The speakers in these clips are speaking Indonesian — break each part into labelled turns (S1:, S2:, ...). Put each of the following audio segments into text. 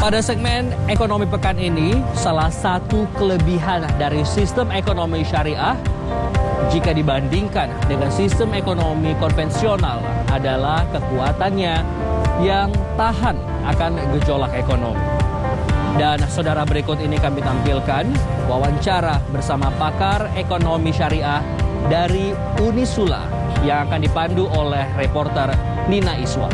S1: Pada segmen ekonomi pekan ini, salah satu kelebihan dari sistem ekonomi syariah jika dibandingkan dengan sistem ekonomi konvensional adalah kekuatannya yang tahan akan gejolak ekonomi. Dan saudara, berikut ini kami tampilkan wawancara bersama pakar ekonomi syariah dari Unisula yang akan dipandu oleh reporter Nina Iswa.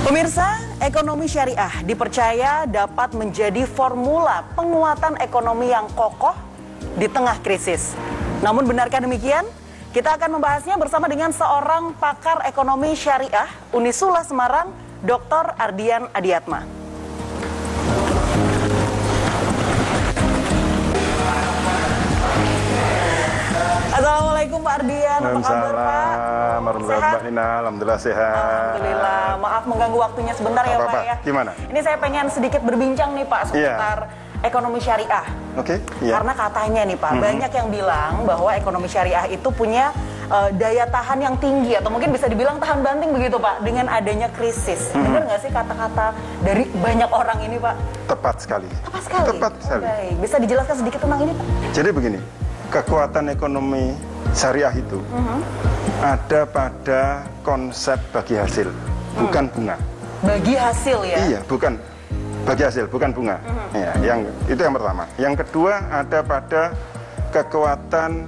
S2: Pemirsa, ekonomi syariah dipercaya dapat menjadi formula penguatan ekonomi yang kokoh di tengah krisis. Namun benarkah demikian? Kita akan membahasnya bersama dengan seorang pakar ekonomi syariah Unisula Semarang, Dr. Ardian Adiatma. Assalamualaikum Pak Ardian, apa kabar Pak?
S3: Sehat? Alhamdulillah sehat.
S2: Alhamdulillah, maaf mengganggu waktunya sebentar ya Pak ya.
S3: Gimana?
S2: Ini saya pengen sedikit berbincang nih Pak seputar ekonomi syariah.
S3: Oke.
S2: Karena katanya nih Pak, banyak yang bilang bahwa ekonomi syariah itu punya daya tahan yang tinggi atau mungkin bisa dibilang tahan banting begitu Pak dengan adanya krisis. Benar nggak sih kata-kata dari banyak orang ini Pak?
S3: Tepat sekali.
S2: Tepat sekali.
S3: Tepat sekali.
S2: Baik. Bisa dijelaskan sedikit tentang ini Pak?
S3: Jadi begini, kekuatan ekonomi syariah itu ada pada konsep bagi hasil, bukan bunga.
S2: Bagi hasil ya?
S3: Iya, bukan bagi hasil, bukan bunga. Ya, itu yang pertama. Yang kedua ada pada kekuatan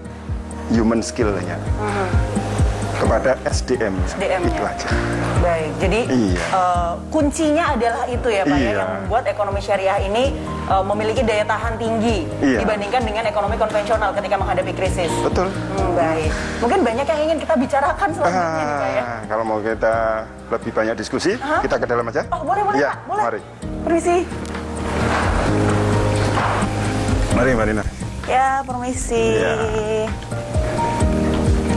S3: human skill-nya, kepada SDM. Itu aja.
S2: Baik, jadi kuncinya adalah itu ya Pak ya, yang membuat ekonomi syariah ini memiliki daya tahan tinggi dibandingkan dengan ekonomi konvensional ketika menghadapi krisis.
S3: Betul.
S2: Baik, mungkin banyak yang ingin kita bicarakan selanjutnya nih Pak ya.
S3: Kalau mau kita lebih banyak diskusi, kita ke dalam aja.
S2: Oh boleh
S3: ya,
S2: Pak, boleh.
S3: Mari.
S2: Permisi.
S3: Mari Marina.
S2: Ya, permisi.
S3: Ya.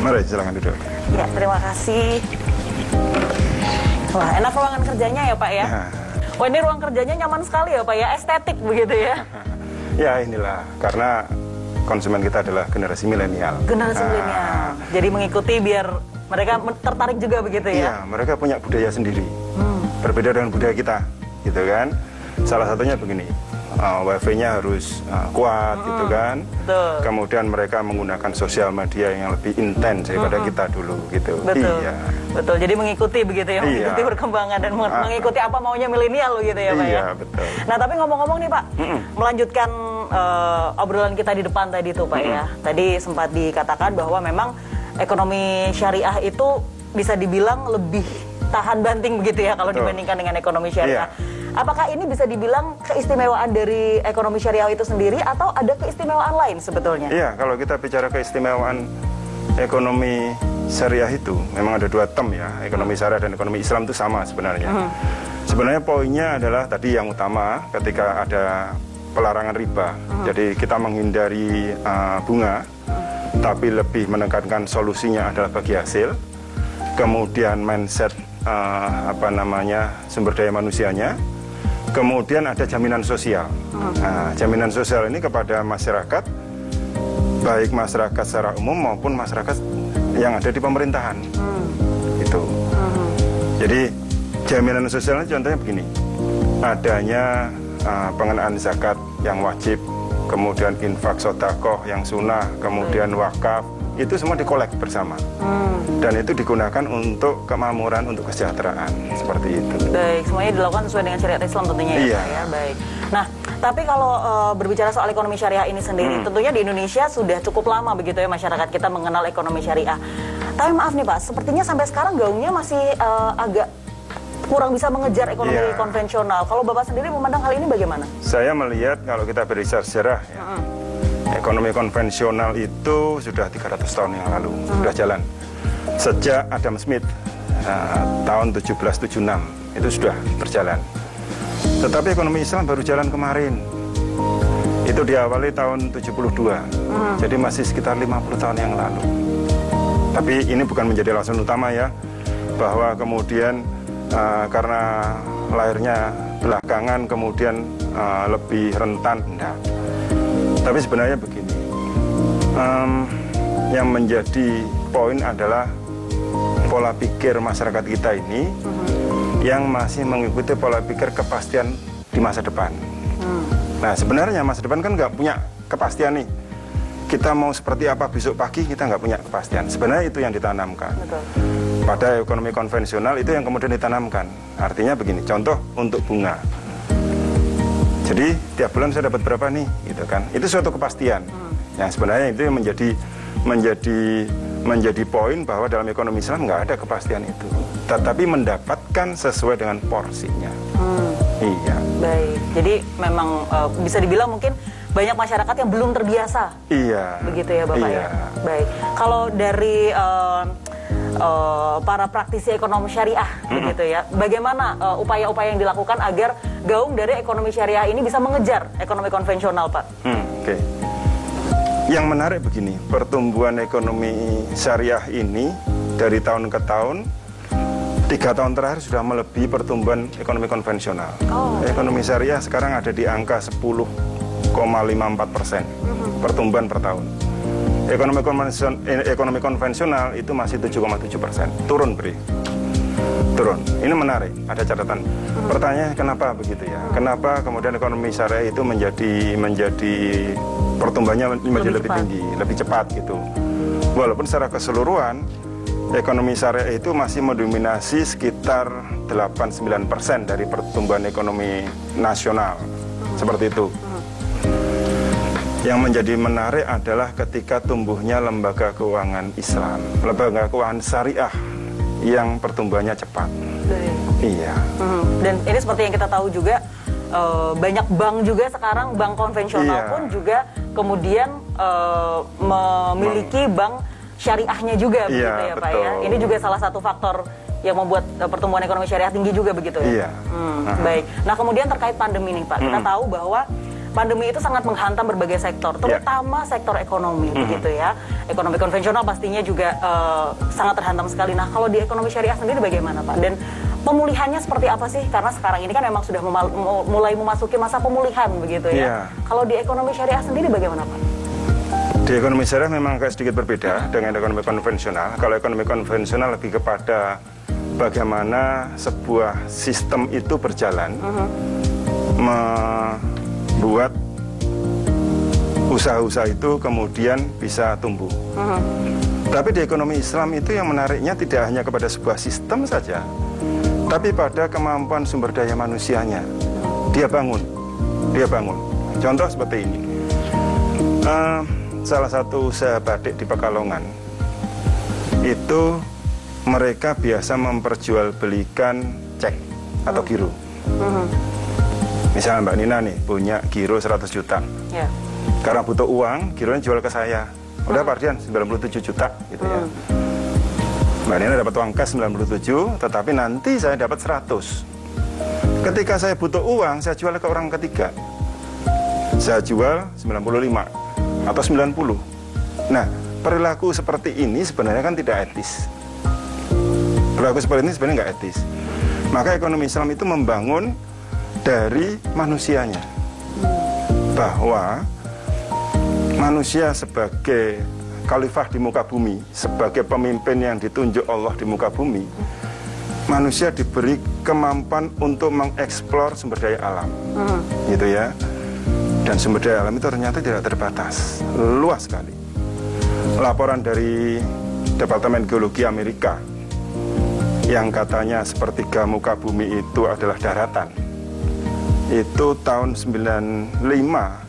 S3: Mari, silakan duduk.
S2: Ya, terima kasih. Wah, enak ruangan kerjanya ya Pak ya. Wah, ini ruang kerjanya nyaman sekali ya Pak ya, estetik begitu ya.
S3: Ya inilah, karena konsumen kita adalah generasi milenial.
S2: Generasi milenial. Jadi mengikuti biar mereka tertarik juga begitu ya.
S3: Iya, mereka punya budaya sendiri. Berbeda dengan budaya kita, gitu kan. Salah satunya begini, wifi-nya harus kuat gitu kan.
S2: Betul.
S3: Kemudian mereka menggunakan sosial media yang lebih intens daripada kita dulu gitu.
S2: Betul.
S3: Iya.
S2: Betul. Jadi mengikuti begitu ya, mengikuti perkembangan dan mengikuti apa maunya milenial gitu ya Pak ya.
S3: Iya, betul.
S2: Nah, tapi ngomong-ngomong nih Pak, melanjutkan obrolan kita di depan tadi tuh Pak ya. Tadi sempat dikatakan bahwa memang ekonomi syariah itu bisa dibilang lebih tahan banting begitu ya kalau dibandingkan dengan ekonomi syariah. Apakah ini bisa dibilang keistimewaan dari ekonomi syariah itu sendiri atau ada keistimewaan lain sebetulnya?
S3: Iya, kalau kita bicara keistimewaan ekonomi syariah itu memang ada dua term ya, ekonomi syariah dan ekonomi Islam itu sama sebenarnya. Sebenarnya poinnya adalah tadi yang utama ketika ada pelarangan riba. Jadi kita menghindari bunga, tapi lebih menekankan solusinya adalah bagi hasil. Kemudian mindset sumber daya manusianya. Kemudian ada jaminan sosial. Nah, jaminan sosial ini kepada masyarakat, baik masyarakat secara umum maupun masyarakat yang ada di pemerintahan. Itu. Jadi jaminan sosialnya contohnya begini, adanya pengenaan zakat yang wajib, kemudian infak sedekah yang sunnah, kemudian wakaf, itu semua dikolek bersama. Dan itu digunakan untuk kemakmuran, untuk kesejahteraan, seperti itu.
S2: Baik, semuanya dilakukan sesuai dengan syariat Islam tentunya ya Pak ya. Baik. Nah, tapi kalau berbicara soal ekonomi syariah ini sendiri, tentunya di Indonesia sudah cukup lama begitu ya masyarakat kita mengenal ekonomi syariah. Tapi maaf nih Pak, sepertinya sampai sekarang gaungnya masih agak kurang bisa mengejar ekonomi konvensional. Kalau Bapak sendiri memandang hal ini bagaimana?
S3: Saya melihat kalau kita beriset sejarah ya, ekonomi konvensional itu sudah 300 tahun yang lalu, sudah jalan. Sejak Adam Smith tahun 1776 itu sudah berjalan. Tetapi ekonomi Islam baru jalan kemarin. Itu diawali tahun 72. Jadi masih sekitar 50 tahun yang lalu. Tapi ini bukan menjadi alasan utama ya, bahwa kemudian karena lahirnya belakangan kemudian lebih rentan, enggak. Tapi sebenarnya begini, yang menjadi poin adalah pola pikir masyarakat kita ini yang masih mengikuti pola pikir kepastian di masa depan. Nah, sebenarnya masa depan kan nggak punya kepastian nih. Kita mau seperti apa besok pagi, kita nggak punya kepastian. Sebenarnya itu yang ditanamkan.
S2: Betul.
S3: Pada ekonomi konvensional itu yang kemudian ditanamkan. Artinya begini, contoh untuk bunga. Jadi tiap bulan saya dapat berapa nih, gitu kan? Itu suatu kepastian. Yang sebenarnya itu yang menjadi poin bahwa dalam ekonomi Islam nggak ada kepastian itu. Tetapi mendapatkan sesuai dengan porsinya. Iya.
S2: Baik. Jadi memang bisa dibilang mungkin banyak masyarakat yang belum terbiasa.
S3: Iya.
S2: Begitu ya Bapak
S3: iya.
S2: ya. Baik. Kalau dari para praktisi ekonomi syariah begitu ya, bagaimana upaya-upaya yang dilakukan agar gaung dari ekonomi syariah ini bisa mengejar ekonomi konvensional, Pak?
S3: Oke. Yang menarik begini, pertumbuhan ekonomi syariah ini dari tahun ke tahun, 3 tahun terakhir sudah melebihi pertumbuhan ekonomi konvensional. Ekonomi syariah sekarang ada di angka 10,54% pertumbuhan per tahun. Ekonomi konvensional itu masih 7,7%, turun, Bri. Turun. Ini menarik, ada catatan. Pertanyaannya kenapa begitu ya? Kenapa kemudian ekonomi syariah itu menjadi pertumbuhannya menjadi lebih tinggi, lebih cepat gitu. Walaupun secara keseluruhan ekonomi syariah itu masih mendominasi sekitar 8-9% dari pertumbuhan ekonomi nasional. Seperti itu. Yang menjadi menarik adalah ketika tumbuhnya lembaga keuangan Islam, lembaga keuangan syariah yang pertumbuhannya cepat. Iya.
S2: Dan ini seperti yang kita tahu juga, banyak bank juga sekarang, bank konvensional pun juga kemudian memiliki bank syariahnya juga, begitu ya Pak ya. Ini juga salah satu faktor yang membuat pertumbuhan ekonomi syariah tinggi juga begitu ya. Baik. Nah kemudian terkait pandemi nih Pak, kita tahu bahwa pandemi itu sangat menghantam berbagai sektor, terutama sektor ekonomi, begitu ya. Ekonomi konvensional pastinya juga sangat terhantam sekali. Nah, kalau di ekonomi syariah sendiri bagaimana, Pak? Dan pemulihannya seperti apa sih? Karena sekarang ini kan memang sudah mulai memasuki masa pemulihan, begitu ya. Kalau di ekonomi syariah sendiri bagaimana, Pak?
S3: Di ekonomi syariah memang agak sedikit berbeda dengan ekonomi konvensional. Kalau ekonomi konvensional lebih kepada bagaimana sebuah sistem itu berjalan, buat usaha-usaha itu kemudian bisa tumbuh. Tapi di ekonomi Islam itu yang menariknya tidak hanya kepada sebuah sistem saja, tapi pada kemampuan sumber daya manusianya. Dia bangun. Contoh seperti ini. Salah satu usaha batik di Pekalongan, itu mereka biasa memperjualbelikan cek atau giro. Misalnya Mbak Nina nih punya giro 100 juta. Karena butuh uang, gironya jual ke saya. Udah Pak Ardian 97 juta gitu ya. Mbak Nina dapat uang cash 97, tetapi nanti saya dapat 100. Ketika saya butuh uang, saya jual ke orang ketiga. Saya jual 95 atau 90. Nah, perilaku seperti ini sebenarnya kan tidak etis. Perilaku seperti ini sebenarnya nggak etis. Maka ekonomi Islam itu membangun dari manusianya, bahwa manusia sebagai khalifah di muka bumi, sebagai pemimpin yang ditunjuk Allah di muka bumi, manusia diberi kemampuan untuk mengeksplor sumber daya alam, gitu ya. Dan sumber daya alam itu ternyata tidak terbatas, luas sekali. Laporan dari Departemen Geologi Amerika yang katanya sepertiga muka bumi itu adalah daratan, itu tahun 95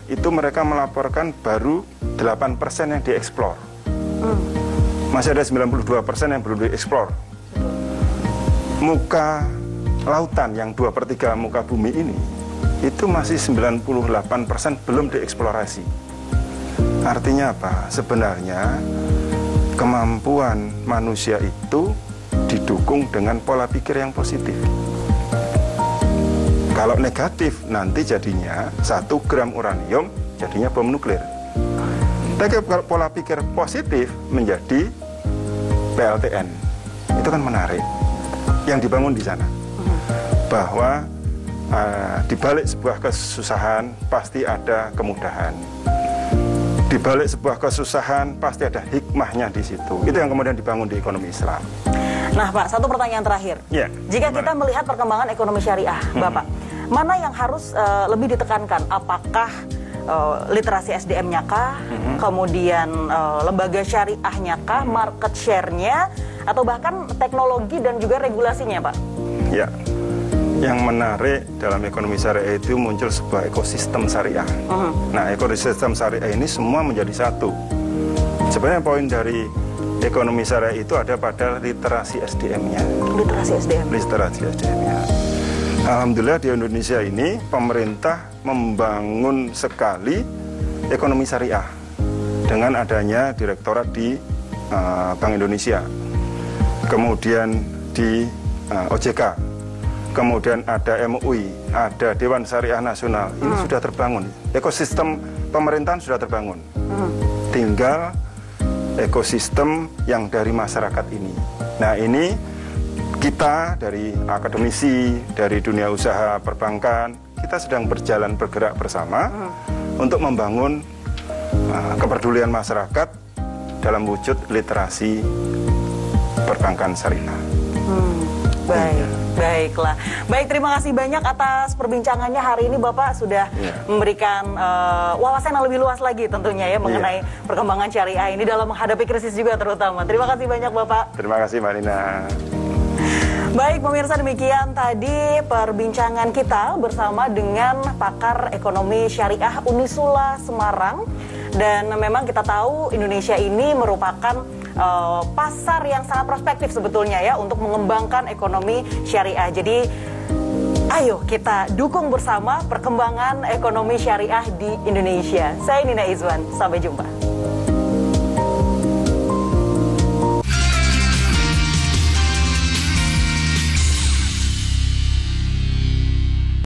S3: itu mereka melaporkan baru 8% yang dieksplor. Masih ada 92% yang belum dieksplor. Muka lautan yang 2/3 muka bumi ini itu masih 98% belum dieksplorasi. Artinya apa? Sebenarnya kemampuan manusia itu didukung dengan pola pikir yang positif. Kalau negatif, nanti jadinya 1 gram uranium jadinya bom nuklir. Tapi kalau pola pikir positif menjadi PLTN. Itu kan menarik. Yang dibangun di sana. Bahwa Di balik sebuah kesusahan pasti ada kemudahan. Di balik sebuah kesusahan pasti ada hikmahnya di situ. Itu yang kemudian dibangun di ekonomi Islam.
S2: Nah, Pak, satu pertanyaan terakhir.
S3: Ya,
S2: Jika kita melihat perkembangan ekonomi syariah, Bapak, mana yang harus lebih ditekankan? Apakah literasi SDM-nya kah? Kemudian lembaga syariahnya kah? Market share-nya? Atau bahkan teknologi dan juga regulasinya, Pak?
S3: Ya. Yang menarik dalam ekonomi syariah itu muncul sebuah ekosistem syariah. Nah, ekosistem syariah ini semua menjadi satu. Sebenarnya poin dari ekonomi syariah itu ada pada literasi SDM-nya.
S2: Literasi SDM.
S3: Literasi SDM-nya. Alhamdulillah di Indonesia ini pemerintah membangun sekali ekonomi syariah dengan adanya direktorat di Bank Indonesia, kemudian di OJK. Kemudian ada MUI, ada Dewan Syariah Nasional. Ini sudah terbangun. Ekosistem pemerintahan sudah terbangun. Tinggal ekosistem yang dari masyarakat ini. Nah, ini kita dari akademisi, dari dunia usaha perbankan, kita sedang bergerak bersama untuk membangun kepedulian masyarakat dalam wujud literasi perbankan syariah.
S2: Baiklah. Baik, terima kasih banyak atas perbincangannya hari ini, Bapak sudah memberikan wawasan yang lebih luas lagi tentunya ya mengenai perkembangan syariah ini dalam menghadapi krisis juga terutama. Terima kasih banyak, Bapak.
S3: Terima kasih, Mbak Nina.
S2: Baik, pemirsa, demikian tadi perbincangan kita bersama dengan pakar ekonomi syariah Unisula Semarang. Dan memang kita tahu Indonesia ini merupakan pasar yang sangat prospektif sebetulnya ya untuk mengembangkan ekonomi syariah. Jadi ayo kita dukung bersama perkembangan ekonomi syariah di Indonesia. Saya Nina Izwan, sampai jumpa.